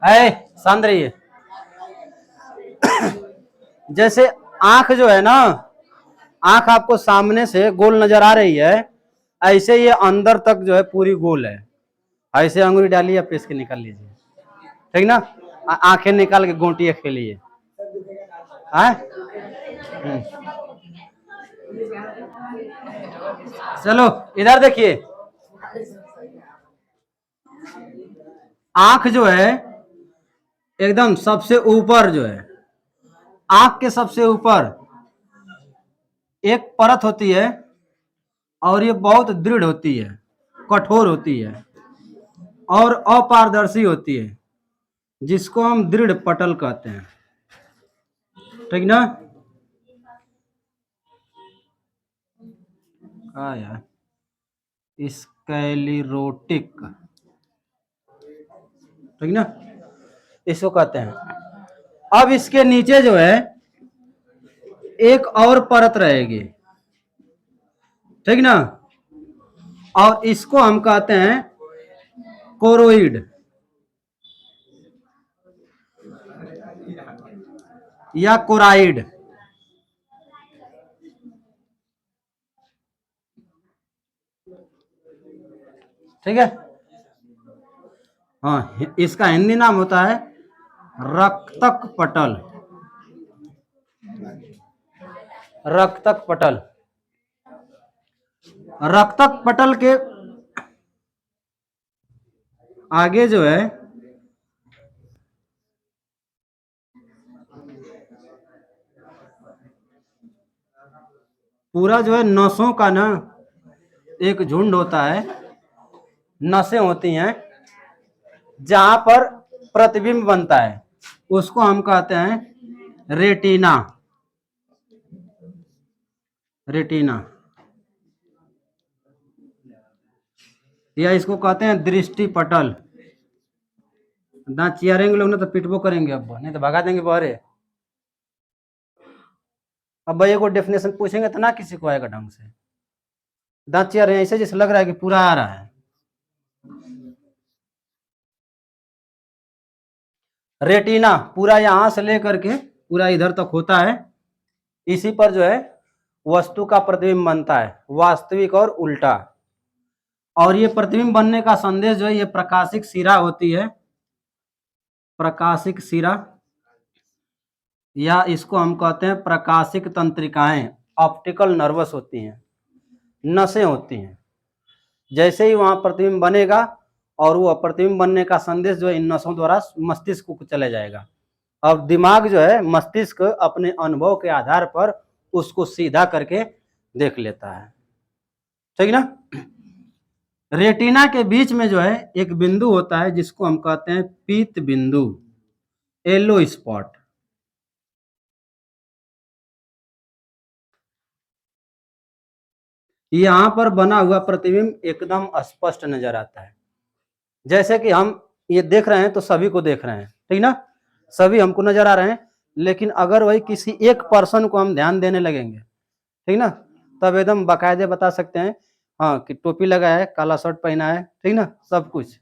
है शांत रहिए। जैसे आंख जो है ना, आंख आपको सामने से गोल नजर आ रही है, ऐसे ये अंदर तक जो है पूरी गोल है। ऐसे अंगुली डालिए, आप इसके निकाल लीजिए, ठीक ना। आंखें निकाल के गोटियां खेलिए। चलो इधर देखिए, आंख जो है एकदम सबसे ऊपर जो है, आंख के सबसे ऊपर एक परत होती है, और ये बहुत दृढ़ होती है, कठोर होती है और अपारदर्शी होती है, जिसको हम दृढ़ पटल कहते हैं, ठीक ना। यार स्क्लेरोटिक, ठीक ना, इसको कहते हैं। अब इसके नीचे जो है एक और परत रहेगी, ठीक ना, और इसको हम कहते हैं कोरोइड या कोराइड, ठीक है। हाँ, इसका हिंदी नाम होता है रक्तक पटल, रक्तक पटल। रक्तक पटल के आगे जो है पूरा जो है नसों का ना एक झुंड होता है, नसें होती हैं जहां पर प्रतिबिंब बनता है, उसको हम कहते हैं रेटिना, रेटिना, या इसको कहते हैं दृष्टि पटल। दांत चियारेंगे लोग ना तो पिटबो करेंगे, अब नहीं तो भगा देंगे बाहर। अब भैया को डेफिनेशन पूछेंगे तो ना किसी को आएगा ढंग से। दांत चियार ऐसे जैसे लग रहा है कि पूरा आ रहा है। रेटिना पूरा यहां से लेकर के पूरा इधर तक होता है, इसी पर जो है वस्तु का प्रतिबिंब बनता है, वास्तविक और उल्टा। और ये प्रतिबिंब बनने का संदेश जो है ये प्रकाशिक सिरा होती है, प्रकाशिक सिरा, या इसको हम कहते हैं प्रकाशिक तंत्रिकाएं, ऑप्टिकल नर्वस होती हैं, नसें होती हैं। जैसे ही वहां प्रतिबिंब बनेगा और वो प्रतिबिंब बनने का संदेश जो है इन नसों द्वारा मस्तिष्क को चले जाएगा। अब दिमाग जो है मस्तिष्क अपने अनुभव के आधार पर उसको सीधा करके देख लेता है, ठीक ना। रेटिना के बीच में जो है एक बिंदु होता है जिसको हम कहते हैं पीत बिंदु, येलो स्पॉट। यहां पर बना हुआ प्रतिबिंब एकदम स्पष्ट नजर आता है। जैसे कि हम ये देख रहे हैं तो सभी को देख रहे हैं, ठीक ना, सभी हमको नजर आ रहे हैं। लेकिन अगर वही किसी एक पर्सन को हम ध्यान देने लगेंगे, ठीक ना, तब एकदम बाकायदे बता सकते हैं हाँ कि टोपी लगाया है, काला शर्ट पहना है, ठीक ना, सब कुछ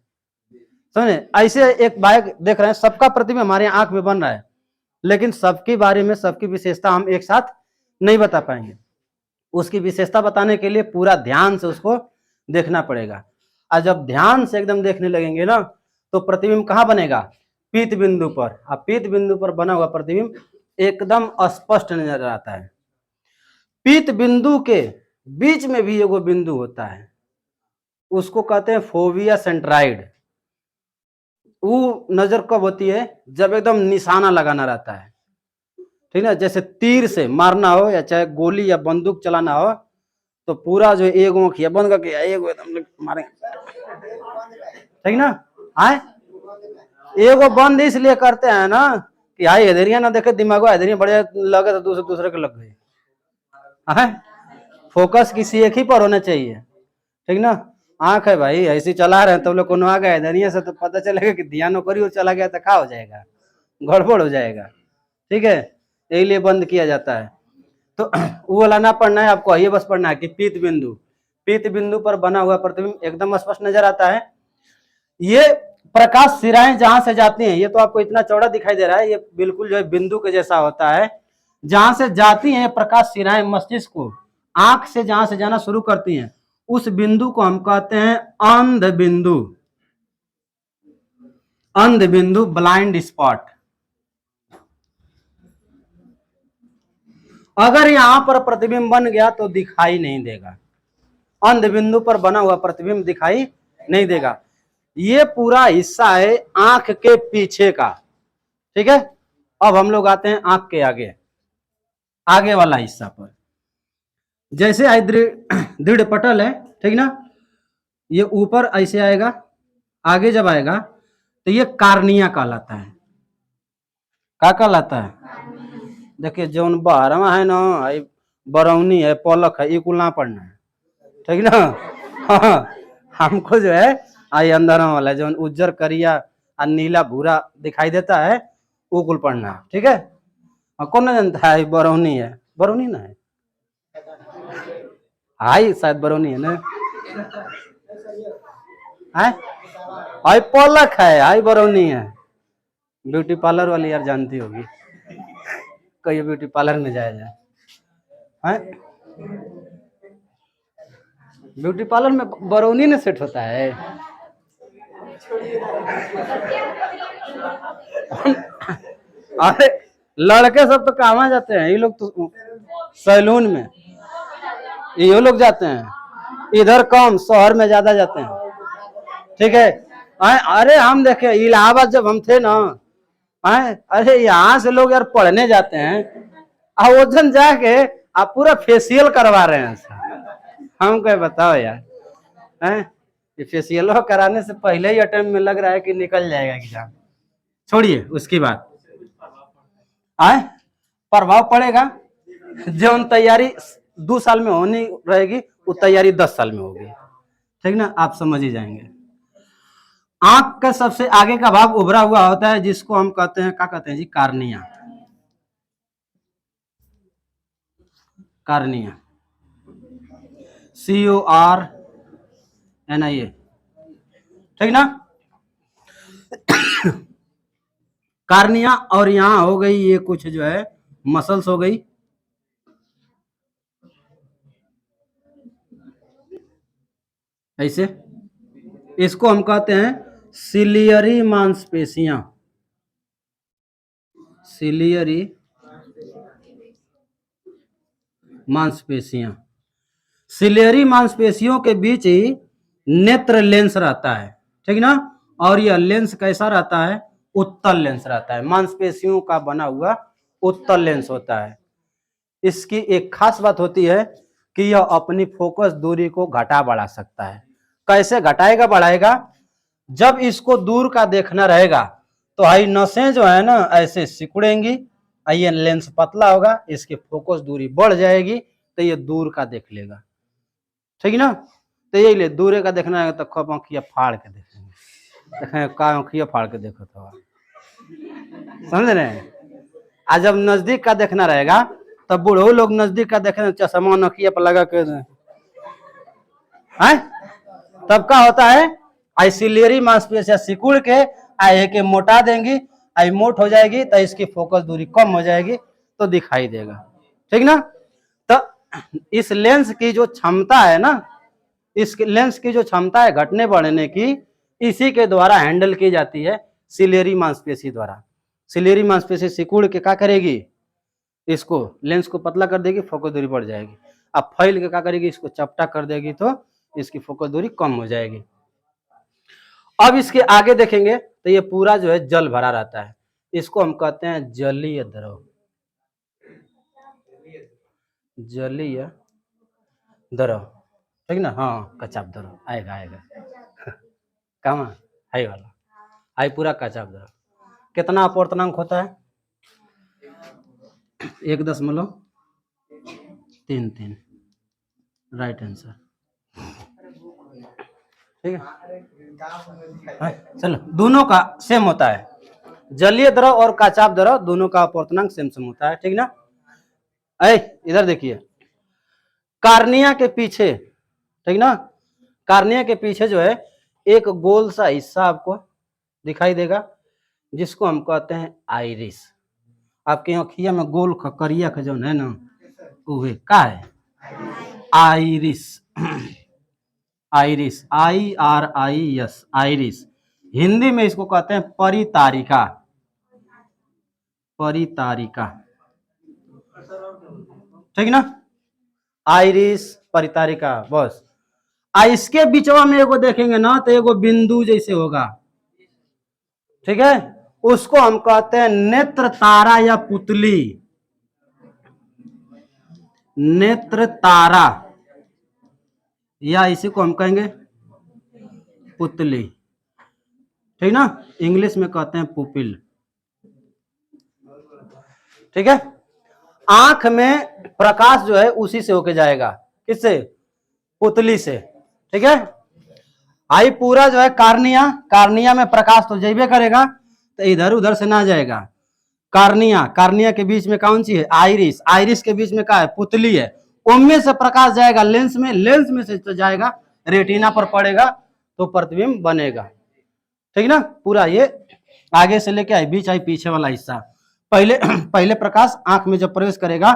समझे। ऐसे एक बाइक देख रहे हैं, सबका प्रतिबिंब हमारे आंख में बन रहा है, लेकिन सबके बारे में सबकी विशेषता हम एक साथ नहीं बता पाएंगे। उसकी विशेषता बताने के लिए पूरा ध्यान से उसको देखना पड़ेगा। और जब ध्यान से एकदम देखने लगेंगे ना तो प्रतिबिंब कहाँ बनेगा, पीत बिंदु पर। अब पीत बिंदु पर बना हुआ प्रतिबिंब एकदम स्पष्ट नजर आता है। पीत बिंदु के बीच में भी एगो बिंदु होता है, उसको कहते हैं फोविया सेंट्राइड। वो नजर कब होती है, जब एकदम निशाना लगाना रहता है, ठीक है, जैसे तीर से मारना हो या चाहे गोली या बंदूक चलाना हो, तो पूरा जो एक आंख बंद करके एगो एकदम मारे, ठीक ना। आए एगो बंद इसलिए करते हैं ना कि हाई इधरिया ना देखे दिमागो इधरिया बढ़िया लगे तो दूसरे दूसरे के लग गए। फोकस किसी एक ही पर होना चाहिए, ठीक ना। आंख है भाई ऐसे चला रहे हैं तो लोग कोनो आ गया इधरिया से तो पता चलेगा कि ध्यान करी और चला गया तो क्या हो जाएगा, गड़बड़ हो जाएगा, ठीक है, इसलिए बंद किया जाता है। तो वो वाला ना पढ़ना है आपको, ये बस पढ़ना है कि पीत बिंदु, पीत बिंदु पर बना हुआ प्रतिबिंब एकदम स्पष्ट नजर आता है। ये प्रकाश सिराएं जहां से जाती हैं, ये तो आपको इतना चौड़ा दिखाई दे रहा है, ये बिल्कुल जो है बिंदु के जैसा होता है। जहां से जाती हैं प्रकाश सिराएं मस्तिष्क को, आंख से जहां से जाना शुरू करती हैं, उस बिंदु को हम कहते हैं अंध बिंदु। अंध बिंदु, ब्लाइंड स्पॉट। अगर यहां पर प्रतिबिंब बन गया तो दिखाई नहीं देगा, अंध बिंदु पर बना हुआ प्रतिबिंब दिखाई नहीं देगा। ये पूरा हिस्सा है आंख के पीछे का, ठीक है। अब हम लोग आते हैं आंख के आगे, आगे वाला हिस्सा पर। जैसे आई दृढ़ पटल है, ठीक ना, ये ऊपर ऐसे आएगा, आगे जब आएगा तो ये कार्निया कहलाता है। क्या कहलाता है? देखिए जौन बारहवा है ना, बरौनी है, पलक है, ये कुल ना पढ़ना है, ठीक ना। हाँ, हमको जो है आई अंदर वाला जो उज्जर करिया और नीला भूरा दिखाई देता है वो कुल पढ़ना है, ठीक है। कौन ना जानता है बरौनी है? बरौनी ना है, हाई शायद बरौनी है ना, हाई पलक है, हाई बरौनी है। ब्यूटी पार्लर वाली यार जानती होगी, कहीं ब्यूटी पार्लर में जाया जाए, ब्यूटी पार्लर में बरौनी ने सेट होता है। अरे लड़के सब तो कहाँ जाते हैं, ये लोग तो सैलून में, ये लोग जाते हैं, इधर कम, शहर में ज्यादा जाते हैं, ठीक है। अरे हम देखे इलाहाबाद जब हम थे ना, अरे यहाँ से लोग यार पढ़ने जाते हैं, ओजन जाके आप पूरा फेशियल करवा रहे हैं। हम क्या बताओ यार, ये फेशियल कराने से पहले ही अटेम्प्ट में लग रहा है कि निकल जाएगा एग्जाम। छोड़िए उसकी बात, प्रभाव पड़ेगा। जो तैयारी 2 साल में होनी रहेगी वो तैयारी 10 साल में होगी, ठीक ना, आप समझ ही जाएंगे। आंख का सबसे आगे का भाग उभरा हुआ होता है, जिसको हम कहते हैं, क्या कहते हैं जी? कार्निया। कार्निया, CORNIA, ठीक ना। कार्निया, और यहां हो गई ये कुछ जो है मसल्स हो गई, ऐसे, इसको हम कहते हैं सिलियरी मांसपेशियां। सिलियरी मांसपेशियां, सिलियरी मांसपेशियों के बीच ही नेत्र लेंस रहता है, ठीक ना। और यह लेंस कैसा रहता है? उत्तल लेंस रहता है, मांसपेशियों का बना हुआ उत्तल लेंस होता है। इसकी एक खास बात होती है कि यह अपनी फोकस दूरी को घटा बढ़ा सकता है। कैसे घटाएगा बढ़ाएगा? जब इसको दूर का देखना रहेगा तो हाई नसें जो है ना ऐसे सिकुड़ेंगी, ये लेंस पतला होगा, इसकी फोकस दूरी बढ़ जाएगी, तो ये दूर का देख लेगा, ठीक ना। तो यही ले दूर का देखना है तो खूब आँखिया फाड़ के देखेंगे, देखेंगे का आँखिया फाड़ के देखो तो, समझ रहे हैं। आज जब नजदीक का देखना रहेगा तब बूढ़ो लोग नजदीक का देखें, चश्मा नखिया पर लगा के, तब क्या होता है? आई सिलियरी मांसपेशियां सिकुड़ के आई के मोटा देंगी, आई मोट हो जाएगी तो इसकी फोकस दूरी कम हो जाएगी तो दिखाई देगा, ठीक ना। तो इस लेंस की जो क्षमता है ना, इस लेंस की जो क्षमता है घटने बढ़ने की, इसी के द्वारा हैंडल की जाती है, सिलियरी मांसपेशी द्वारा। सिलियरी मांसपेशी सिकुड़ के क्या करेगी? इसको लेंस को पतला कर देगी, फोकस दूरी बढ़ जाएगी। अब फैल के क्या करेगी? इसको चपटा कर देगी तो इसकी फोकस दूरी कम हो जाएगी। अब इसके आगे देखेंगे तो ये पूरा जो है जल भरा रहता है, इसको हम कहते हैं जलीय द्रव। जलीय द्रव, ठीक ना। हाँ, कचाप द्रव आएगा, आएगा कहाँ है वाला, आई पूरा कचाप द्रव। कितना अपवर्तनांक होता है? 1.33, राइट आंसर, ठीक है। चलो, दोनों का सेम होता है, जलीय द्रव और काचाप द्रव दोनों का अपवर्तनांक सेम सेम होता है, ठीक ना। इधर देखिए, कार्निया के पीछे ठीक ना। कार्निया के पीछे जो है एक गोल सा हिस्सा आपको दिखाई देगा, जिसको हम कहते हैं आइरिस। आपके अखिया में गोल करिया का जो है ना, वो का है iris. Iris, IRIS, iris. Hindi में इसको कहते हैं परितारिका। परितारिका, ठीक ना। आइरिस, परितारिका, बस। इसके बीचवा में एगो देखेंगे ना तो एगो बिंदु जैसे होगा, ठीक है, उसको हम कहते हैं नेत्र तारा या पुतली। नेत्र तारा, या इसी को हम कहेंगे पुतली, ठीक ना। इंग्लिश में कहते हैं पुपिल, ठीक है। आंख में प्रकाश जो है उसी से होके जाएगा, किससे, पुतली से, ठीक है। आई पूरा जो है कार्निया, कार्निया में प्रकाश तो जाइबे करेगा, तो इधर उधर से ना जाएगा। कार्निया, कार्निया के बीच में कौन सी है, आइरिस, आइरिस के बीच में क्या है, पुतली है। उनमें से प्रकाश जाएगा लेंस में, लेंस में से तो जाएगा रेटिना पर पड़ेगा तो प्रतिबिंब बनेगा, ठीक ना। पूरा ये आगे से लेके आई बीच आई पीछे वाला हिस्सा। पहले पहले प्रकाश आंख में जब प्रवेश करेगा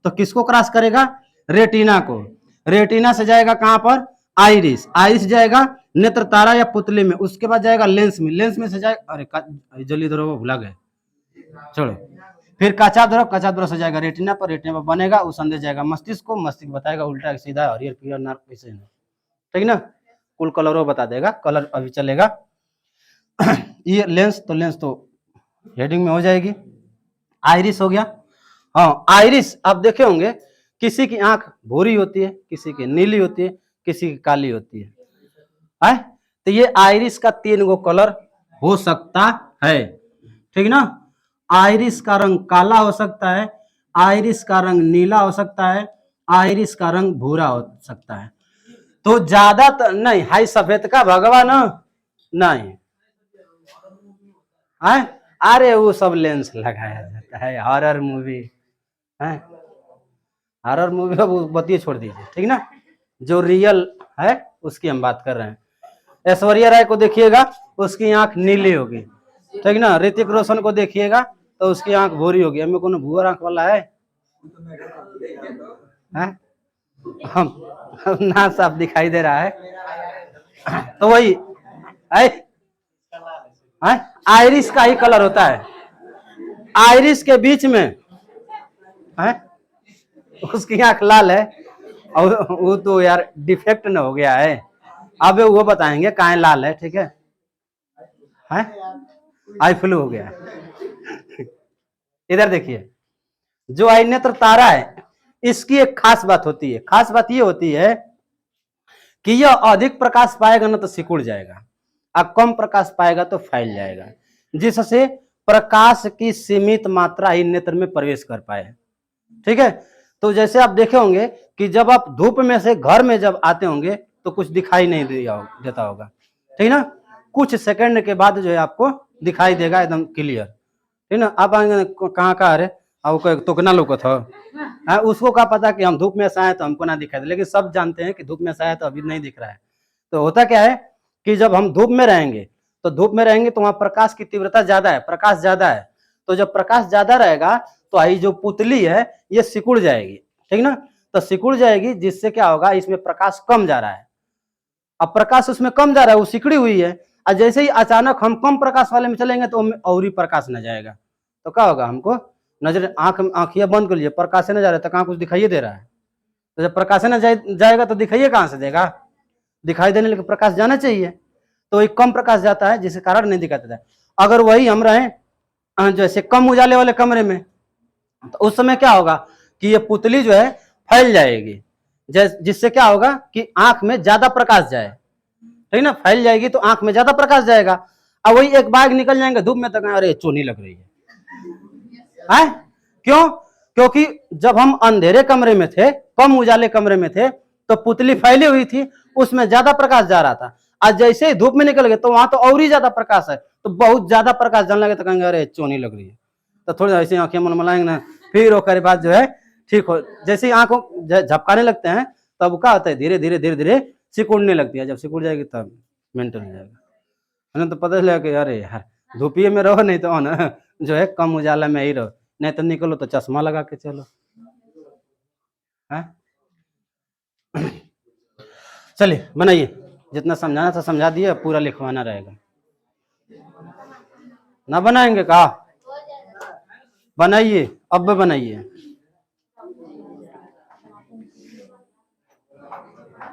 तो किसको क्रॉस करेगा, रेटिना को। रेटिना से जाएगा कहां पर, आइरिस, आइरिस जाएगा नेत्र तारा या पुतली में, उसके बाद जाएगा लेंस में, लेंस में से जाएगा, अरे जल्दी धरो भुला गए, छोड़ो। फिर कचाद्र से जाएगा रेटिना पर, रेटिना पर बनेगा, वो संदेश जाएगा मस्तिष्क को, मस्तिष्क बताएगा उल्टा सीधा हरियर पीला नार्क कैसे है, ठीक ना। कुल कलर वो बता देगा, कलर अभी चलेगा। ये लेंस तो हेडिंग में हो जाएगी। आइरिस हो गया। हाँ, आइरिस आप देखे होंगे किसी की आंख भूरी होती है, किसी की नीली होती है, किसी की काली होती है। तो ये आइरिस का 3 गो कलर हो सकता है, ठीक ना। आइरिस का रंग काला हो सकता है, आइरिस का रंग नीला हो सकता है, आइरिस का रंग भूरा हो सकता है। तो ज्यादातर नहीं, हाई सफेद का भगवान नहीं है। अरे वो सब लेंस लगाया जाता है, हॉरर मूवी है, हॉरर मूवी अब बतिए छोड़ दीजिए, ठीक ना। जो रियल है उसकी हम बात कर रहे हैं। ऐश्वर्या राय को देखिएगा उसकी आंख नीली होगी, ठीक ना। ऋतिक रोशन को देखिएगा तो उसकी आंख भूरी होगी। हमें कौन भूरा आंख वाला है? हम ना साफ दिखाई दे रहा है। तो वही आइरिस का ही कलर होता है। आइरिस के बीच में है उसकी आंख लाल है, और वो तो यार डिफेक्ट न हो गया है, अब वो बताएंगे कहाँ लाल है, ठीक है। आई फ्लू हो गया। इधर देखिए, जो आई नेत्र तारा है इसकी एक खास बात होती है, खास बात ये होती है कि यह अधिक प्रकाश पाएगा ना तो सिकुड़ जाएगा, और कम प्रकाश पाएगा तो फैल जाएगा, जिससे प्रकाश की सीमित मात्रा ही नेत्र में प्रवेश कर पाए, ठीक है। तो जैसे आप देखे होंगे कि जब आप धूप में से घर में जब आते होंगे तो कुछ दिखाई नहीं देता होगा, ठीक ना। कुछ सेकंड के बाद जो है आपको दिखाई देगा एकदम क्लियर, ठीक ना। आप आएंगे कहाँ का, अरे तोकना लोकत हो, उसको क्या पता कि हम धूप में से आए तो हमको ना दिखाई दे, लेकिन सब जानते हैं कि धूप में से आए तो अभी नहीं दिख रहा है। तो होता क्या है कि जब हम धूप में रहेंगे तो वहां प्रकाश की तीव्रता ज्यादा है, प्रकाश ज्यादा है। तो जब प्रकाश ज्यादा रहेगा तो आई जो पुतली है ये सिकुड़ जाएगी, ठीक ना। तो सिकुड़ जाएगी जिससे क्या होगा, इसमें प्रकाश कम जा रहा है। अब प्रकाश उसमें कम जा रहा है, वो सिकड़ी हुई है, और जैसे ही अचानक हम कम प्रकाश वाले में चलेंगे तो और ही प्रकाश न जाएगा, तो क्या होगा, हमको नजर आंखियां बंद कर लीजिए, प्रकाश न जा रहा है तो कहाँ कुछ दिखाई दे रहा है। तो जब प्रकाश न जाएगा तो दिखाइए कहाँ से देगा, दिखाई देने लगे प्रकाश जाना चाहिए, तो एक कम प्रकाश जाता है जिसके कारण नहीं दिखाई देता है। अगर वही हम रहे जैसे कम उजाले वाले कमरे में तो उस समय क्या होगा कि ये पुतली जो है फैल जाएगी, जिससे क्या होगा कि आंख में ज्यादा प्रकाश जाए, ठीक ना। फैल जाएगी तो आंख में ज्यादा प्रकाश जाएगा, अब वही एक बाग निकल जाएंगे धूप में तो अरे चोनी लग रही है। क्यों? क्योंकि जब हम अंधेरे कमरे में थे, कम उजाले कमरे में थे, तो पुतली फैली हुई थी, उसमें ज्यादा प्रकाश जा रहा था। आज जैसे ही धूप में निकल गए तो वहां तो और ही ज्यादा प्रकाश है, तो बहुत ज्यादा प्रकाश जाने लगे तो कहेंगे अरे चोनी लग रही है, तो थोड़ी ऐसी आंखें मनमलाएंगे ना, फिर वो बाद जो है ठीक हो। जैसे ही आंखों झपकाने लगते हैं तब क्या होता है, धीरे धीरे धीरे धीरे सिकुड़ने लगती है, जब सिकुड़ जाएगी तब मेंटल हो जाएगा, है ना। तो पता चला कि अरे यार धूपिये में रहो, नहीं तो ना जो है कम उजाला में ही रहो, नहीं तो निकलो तो चश्मा लगा के चलो, है। चलिए बनाइए, जितना समझाना था समझा दिया, पूरा लिखवाना रहेगा। ना बनाएंगे कहा, बनाइए अब बनाइए।